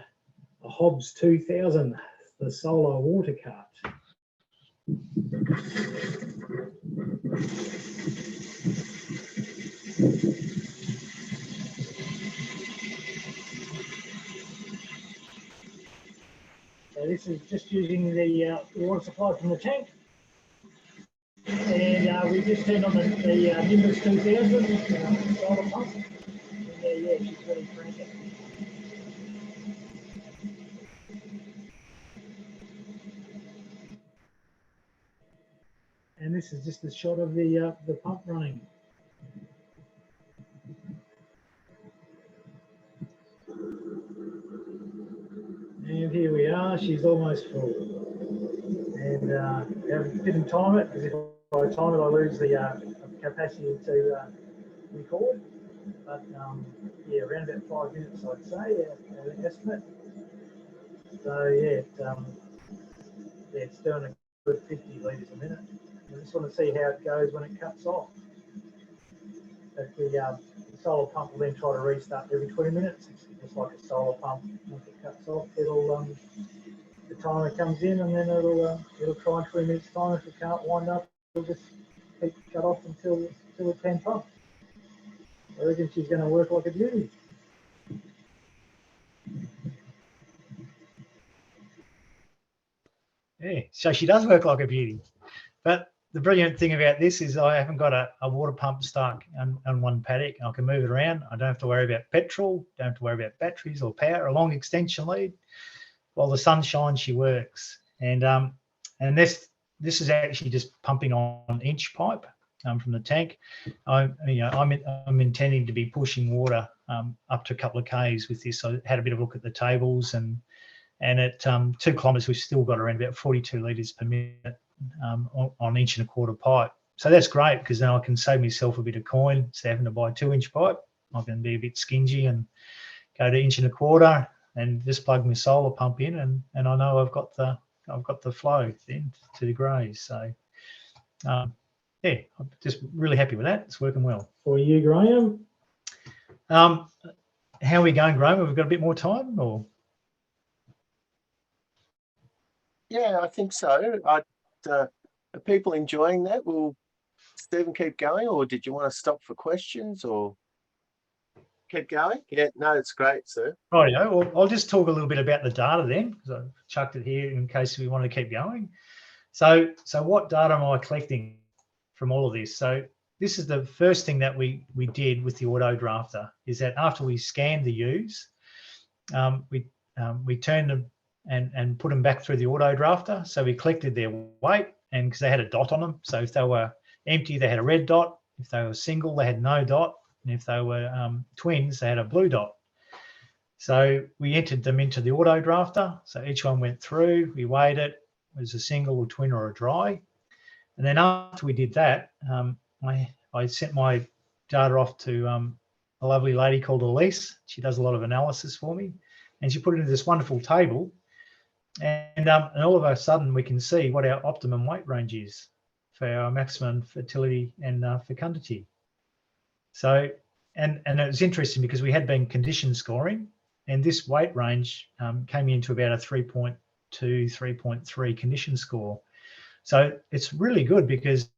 Hobbs 2000, the solar water cart. So this is just using the water supply from the tank, and we just turned on the Nimbus 2000 solar pump. And, yeah, she's really cranking. And this is just a shot of the pump running. And here we are, she's almost full. And I didn't time it, because if I time it, I lose the capacity to record. But yeah, around about 5 minutes, I'd say, an estimate. So yeah, it's doing a good 50 litres a minute. I just want to see how it goes when it cuts off. But the solar pump will then try to restart every 20 minutes. It's just like a solar pump. Once it cuts off, it'll the timer comes in, and then it'll try in 20 minutes time. If it can't wind up, it'll just keep cut off until it can pump. I reckon she's going to work like a beauty. Yeah, so she does work like a beauty. But the brilliant thing about this is I haven't got a water pump stuck on one paddock. I can move it around. I don't have to worry about petrol, don't have to worry about batteries or power, a long extension lead. While the sun shines, she works. And this is actually just pumping on inch pipe from the tank. I'm intending to be pushing water up to a couple of Ks with this. I had a bit of a look at the tables, and at 2 kilometres, we've still got around about 42 litres per minute on 1.25 inch pipe. So that's great, because then I can save myself a bit of coin instead of having to buy 2 inch pipe. I can be a bit stingy and go to 1.25 inch and just plug my solar pump in, and I know I've got the flow then to graze. So yeah, I'm just really happy with that. It's working well. For you, Graham. How are we going, Graham? Have we got a bit more time, or? Yeah, I think so. Are people enjoying that? Will Stephen keep going, or did you want to stop for questions, or keep going? Yeah, no, it's great, sir. Right, well, I'll just talk a little bit about the data then, because I've chucked it here in case we want to keep going. So what data am I collecting from all of this? So this is the first thing that we did with the auto drafter, is that after we scanned the ewes, we turned them and put them back through the auto drafter. So we collected their weight, and because they had a dot on them. So if they were empty, they had a red dot. If they were single, they had no dot. And if they were twins, they had a blue dot. So we entered them into the auto drafter. So each one went through, we weighed it, was a single, a twin, or a dry. And then after we did that, I sent my data off to a lovely lady called Elise. She does a lot of analysis for me, and she put it into this wonderful table. And all of a sudden, we can see what our optimum weight range is for our maximum fertility and fecundity. So, and it was interesting because we had been condition scoring, and this weight range came into about a 3.2, 3.3 condition score. So it's really good, because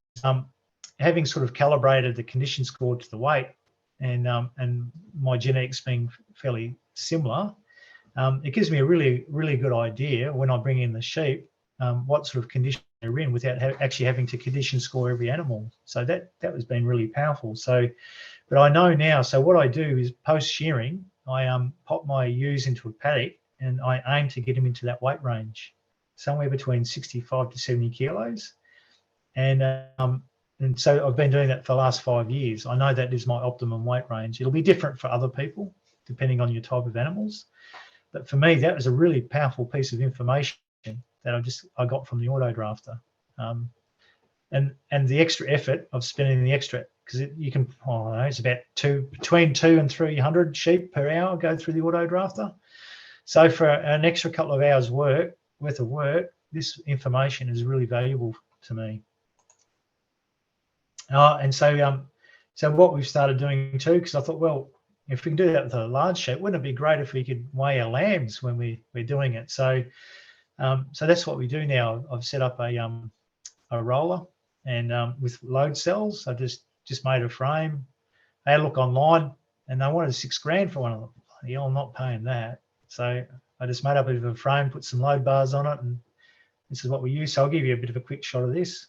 having sort of calibrated the condition score to the weight, and my genetics being fairly similar, it gives me a really, really good idea when I bring in the sheep what sort of condition they're in, without actually having to condition score every animal. So that has been really powerful. So, but I know now. So what I do is post shearing, I pop my ewes into a paddock, and I aim to get them into that weight range, somewhere between 65 to 70 kilos. And so I've been doing that for the last 5 years. I know that is my optimum weight range. It'll be different for other people, depending on your type of animals. But for me, that was a really powerful piece of information that I got from the auto drafter. And the extra effort of spending the extra, because you can, I don't know, it's about between 200 and 300 sheep per hour go through the auto drafter. So for an extra couple of hours worth of work, this information is really valuable to me. And so what we've started doing too, because I thought, well, if we can do that with a large sheep, wouldn't it be great if we could weigh our lambs when we're doing it? So so that's what we do now. I've set up a roller, and with load cells, I just made a frame. I had a look online, and they wanted $6,000 for one of them. Bloody hell, I'm not paying that. So I just made up a bit of a frame, put some load bars on it, and this is what we use. So I'll give you a bit of a quick shot of this.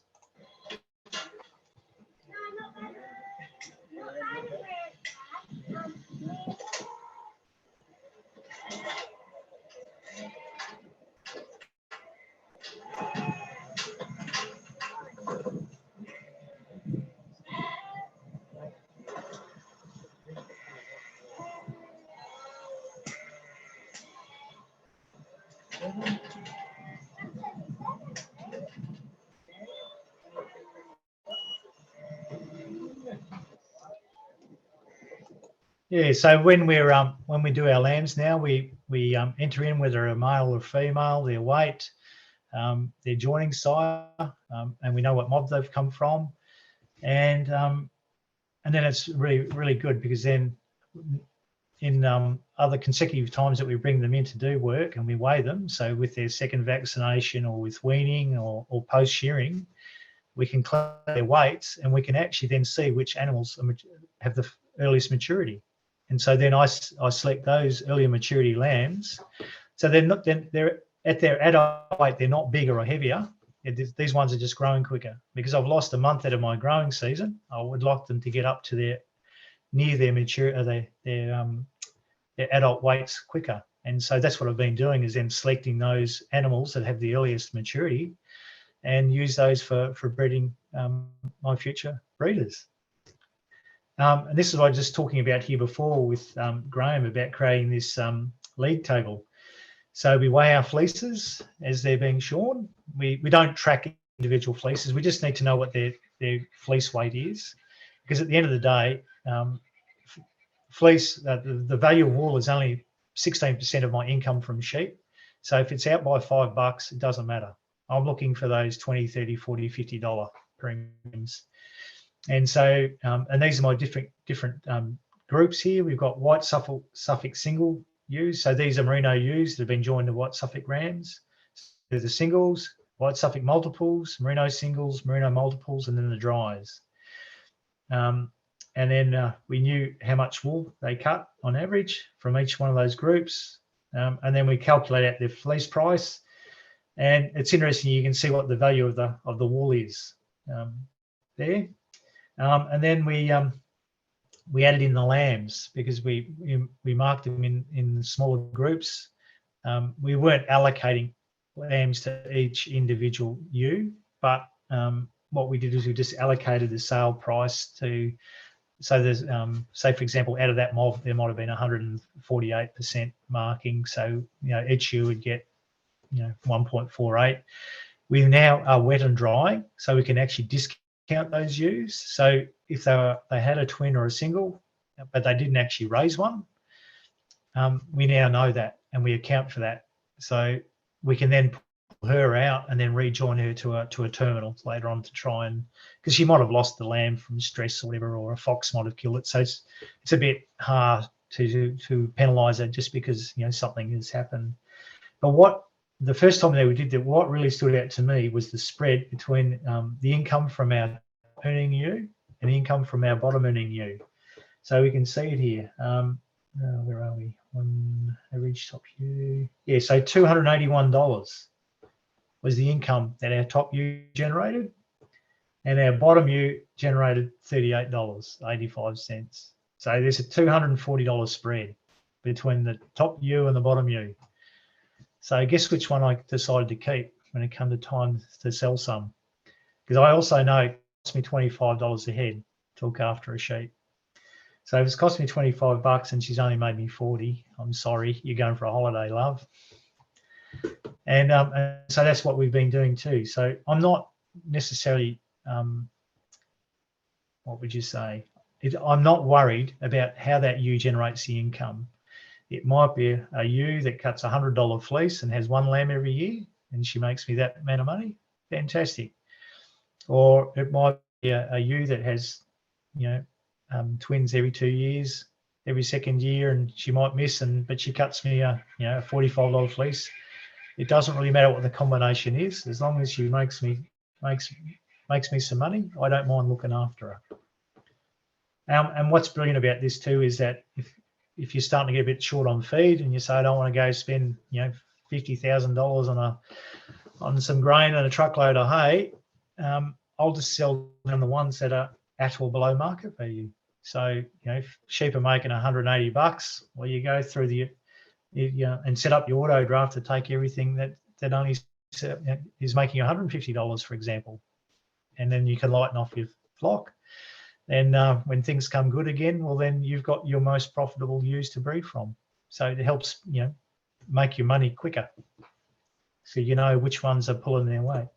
Yeah, so when we do our lambs now, we enter in whether a male or female, their weight, their joining sire, and we know what mob they've come from, and then it's really good, because then in other consecutive times that we bring them in to do work and we weigh them, so with their second vaccination or with weaning or post shearing, we can collect their weights, and we can actually then see which animals have the earliest maturity. And so then I select those earlier maturity lambs. So they're at their adult weight, they're not bigger or heavier. These ones are just growing quicker, because I've lost a month out of my growing season. I would like them to get up to near their adult weights quicker. And so that's what I've been doing, is then selecting those animals that have the earliest maturity and use those for breeding my future breeders. And this is what I was just talking about here before with Graham about creating this league table. So we weigh our fleeces as they're being shorn. We don't track individual fleeces. We just need to know what their fleece weight is, because at the end of the day, fleece, the value of wool is only 16% of my income from sheep. So if it's out by $5, it doesn't matter. I'm looking for those $20, $30, $40, $50 premiums. And so, and these are my different groups here. We've got white Suffolk single ewes. So these are merino ewes that have been joined to white Suffolk rams. They're the singles, white Suffolk multiples, merino singles, merino multiples, and then the dries. And then we knew how much wool they cut on average from each one of those groups. And then we calculate out their fleece price. And it's interesting, you can see what the value of the wool is there. And then we added in the lambs, because we marked them in smaller groups. We weren't allocating lambs to each individual ewe, but what we did is we just allocated the sale price to, so there's, say for example, out of that mob, there might have been 148% marking. So, each ewe would get, 1.48. We now are wet and dry, so we can actually discount those ewes. So if they had a twin or a single, but they didn't actually raise one, we now know that, and we account for that. So we can then pull her out and then rejoin her to a terminal later on, to try and, because she might have lost the lamb from stress or whatever, or a fox might have killed it. So it's a bit hard to penalise it just because something has happened. But the first time that we did that, what really stood out to me was the spread between the income from our earning ewe and the income from our bottom earning ewe. So we can see it here. Where are we? On average top ewe. Yeah, so $281 was the income that our top ewe generated, and our bottom ewe generated $38.85. So there's a $240 spread between the top ewe and the bottom ewe. So guess which one I decided to keep when it came to time to sell some, because I also know it cost me $25 a head to look after a sheep. So if it's cost me $25 and she's only made me 40, I'm sorry, you're going for a holiday, love. And so that's what we've been doing too. So I'm not necessarily, what would you say? I'm not worried about how that ewe generates the income. It might be a ewe that cuts $100 fleece and has one lamb every year, and she makes me that amount of money. Fantastic. Or it might be a ewe that has, twins every 2 years, every second year, and she might miss, but she cuts me a $45 fleece. It doesn't really matter what the combination is, as long as she makes me some money. I don't mind looking after her. And what's brilliant about this too is that if you're starting to get a bit short on feed and you say, I don't want to go spend $50,000 on some grain and a truckload of hay, I'll just sell them the ones that are at or below market value. So if sheep are making $180, well, you go through and set up your auto draft to take everything that only is making $150, for example, and then you can lighten off your flock. And when things come good again, well, then you've got your most profitable ewes to breed from. So it helps, make your money quicker. So you know which ones are pulling their weight.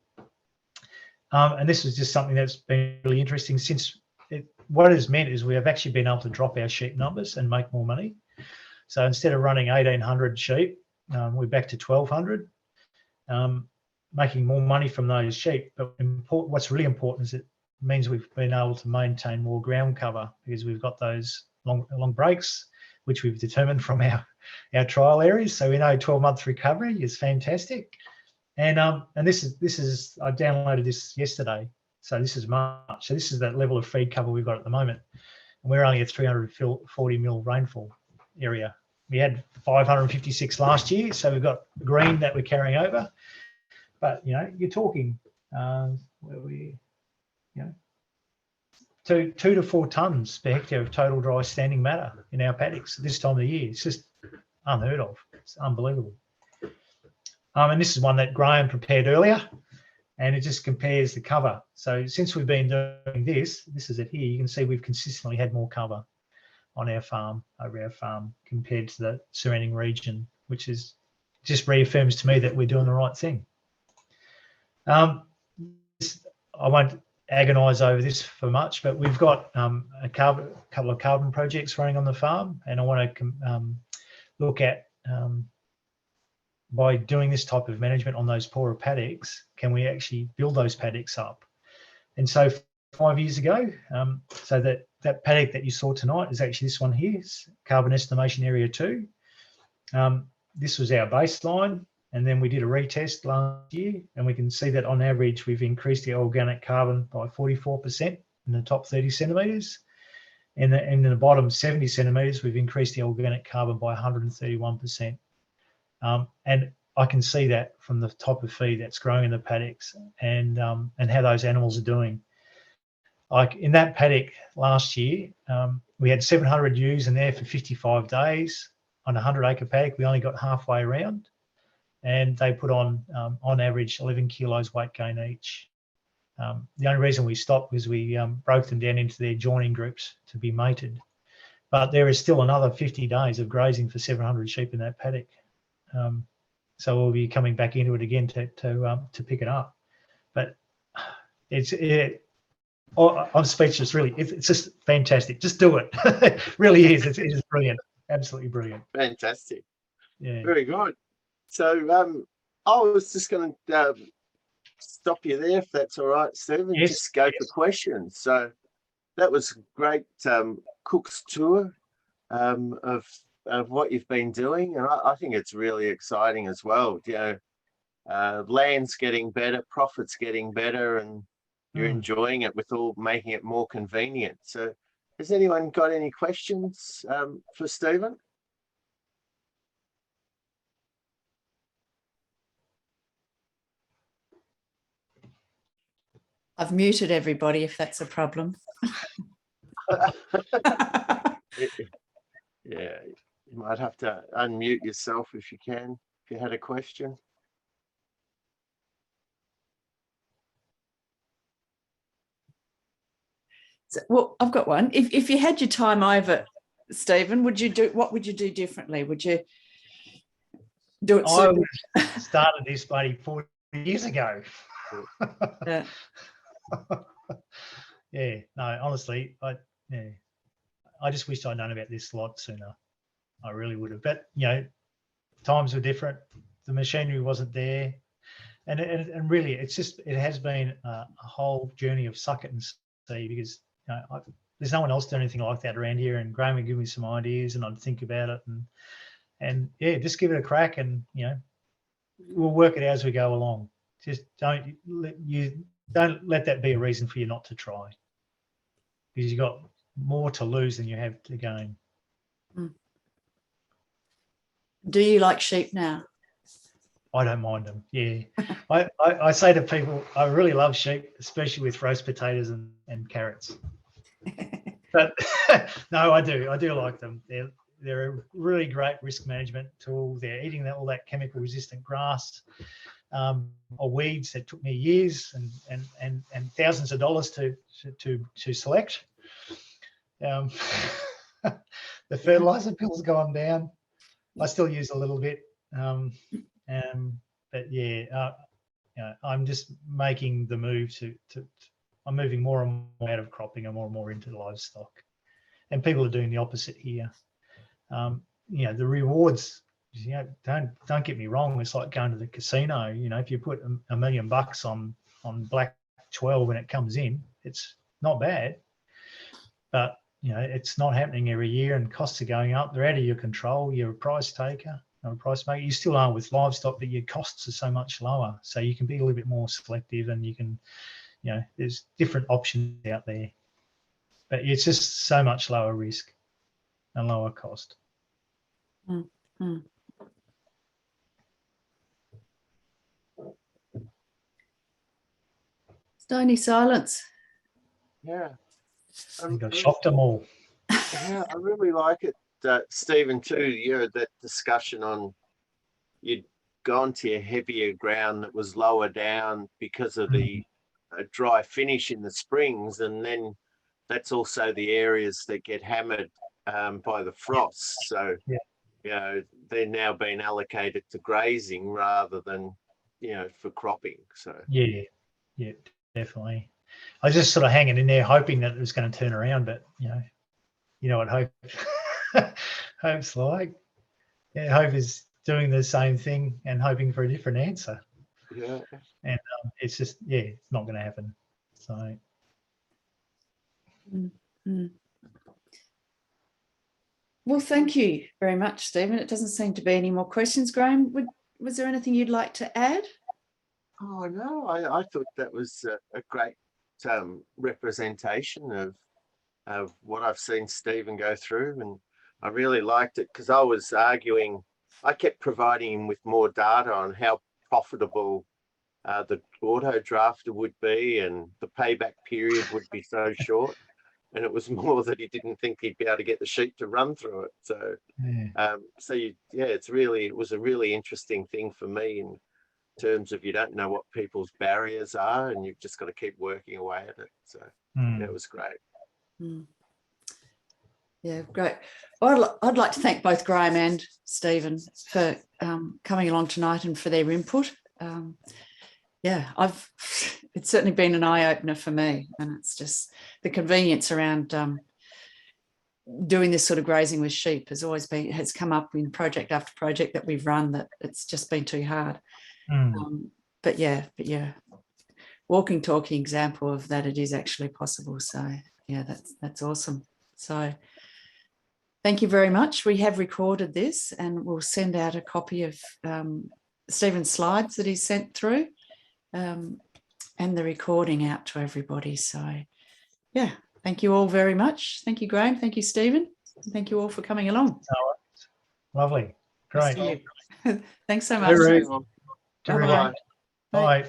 And this is just something that's been really interesting since what it has meant is we have actually been able to drop our sheep numbers and make more money. So instead of running 1,800 sheep, we're back to 1,200, making more money from those sheep. But what's really important is it means we've been able to maintain more ground cover because we've got those long breaks, which we've determined from our trial areas. So we know 12-month recovery is fantastic. And this is I downloaded this yesterday. So this is March. So this is that level of feed cover we've got at the moment. And we're only at 340 mil rainfall area. We had 556 last year. So we've got green that we're carrying over. But, you're talking, where we, 2 to 4 tonnes per hectare of total dry standing matter in our paddocks at this time of the year. It's just unheard of. It's unbelievable. And this is one that Graham prepared earlier, and it just compares the cover. So since we've been doing this is it here, you can see we've consistently had more cover on our farm, over our farm, compared to the surrounding region, which is just reaffirms to me that we're doing the right thing. I won't agonise over this for much, but we've got a couple of carbon projects running on the farm, and I want to look at by doing this type of management on those poorer paddocks, can we actually build those paddocks up? And so 5 years ago, so that paddock that you saw tonight is actually this one here, carbon estimation area 2. This was our baseline, and then we did a retest last year, and we can see that on average we've increased the organic carbon by 44% in the top 30 centimetres. And in the bottom 70 centimetres, we've increased the organic carbon by 131%. And I can see that from the type of feed that's growing in the paddocks and how those animals are doing. Like in that paddock last year, we had 700 ewes in there for 55 days. On a 100-acre paddock, we only got halfway around, and they put on average 11 kilos weight gain each. The only reason we stopped was we broke them down into their joining groups to be mated. But there is still another 50 days of grazing for 700 sheep in that paddock. So we'll be coming back into it again to pick it up. But I'm speechless, really. It's just fantastic. Just do it. It really is. It is brilliant. Absolutely brilliant. Fantastic. Yeah. Very good. So I was just going to stop you there, if that's all right, Stephen. Yes. Just go for questions. So that was a great cook's tour of what you've been doing, and I think it's really exciting as well. Land's getting better, profits getting better, and you're enjoying it with all making it more convenient. So has anyone got any questions for Stephen? I've muted everybody if that's a problem. Yeah, you might have to unmute yourself if you can, if you had a question. So, well, I've got one. If you had your time over, Stephen, what would you do differently? Would you Do it I soon. was started this bloody 40 years ago. Yeah. Yeah, no, honestly, I just wished I'd known about this a lot sooner. I really would have. But, you know, times were different. The machinery wasn't there. And really, it has been a whole journey of suck it and see, because, you know, there's no one else doing anything like that around here. And Graham would give me some ideas and I'd think about it. And yeah, just give it a crack, and, you know, we'll work it out as we go along. Just don't let that be a reason for you not to try, because you've got more to lose than you have to gain. Do you like sheep now? I don't mind them. Yeah, I say to people, I really love sheep, especially with roast potatoes and carrots. But no, I do like them. They're a really great risk management tool. They're eating all that chemical resistant grass or weeds that took me years and thousands of dollars to select. The fertilizer bill's gone down. I still use a little bit, but yeah, you know, I'm just making the move I'm moving more and more out of cropping and more into livestock, and people are doing the opposite here. You know, the rewards, you know, don't get me wrong, it's like going to the casino. You know, if you put $1 million on black 12 when it comes in, it's not bad, but, you know, it's not happening every year, and costs are going up. They're out of your control. You're a price taker, not a price maker. You still are with livestock, but your costs are so much lower, so you can be a little bit more selective, and you can, you know, there's different options out there, but it's just so much lower risk and lower cost. Stony silence. Yeah. I think I've shocked them all. Yeah, I really like it, Stephen, too. You know, that discussion on you'd gone to your heavier ground that was lower down because of the dry finish in the springs, and then that's also the areas that get hammered by the frost. So, yeah, you know, they're now being allocated to grazing rather than, you know, for cropping. So yeah, definitely. I was just sort of hanging in there, hoping that it was going to turn around, but you know what hope's like. Yeah, hope is doing the same thing and hoping for a different answer. yeah, and it's just, yeah, it's not going to happen. So. Well, thank you very much, Stephen. It doesn't seem to be any more questions. Graham, was there anything you'd like to add? Oh no, I thought that was a great representation of what I've seen Stephen go through, and I really liked it because I was arguing. I kept providing him with more data on how profitable the auto drafter would be, and the payback period would be so short. And it was more that he didn't think he'd be able to get the sheep to run through it. So, it was a really interesting thing for me in terms of you don't know what people's barriers are, and you've just got to keep working away at it. So, yeah, it was great. Yeah, great. Well, I'd like to thank both Graham and Stephen for coming along tonight and for their input. Yeah, it's certainly been an eye-opener for me, and it's just the convenience around doing this sort of grazing with sheep has come up in project after project that we've run, that it's just been too hard. But yeah, walking, talking example of that, it is actually possible. So yeah, that's awesome. So thank you very much. We have recorded this, and we'll send out a copy of Stephen's slides that he sent through, and the recording out to everybody. So yeah, thank you all very much. Thank you, Graham. Thank you, Stephen. Thank you all for coming along. Lovely. Great. Thanks so much. Bye. Bye.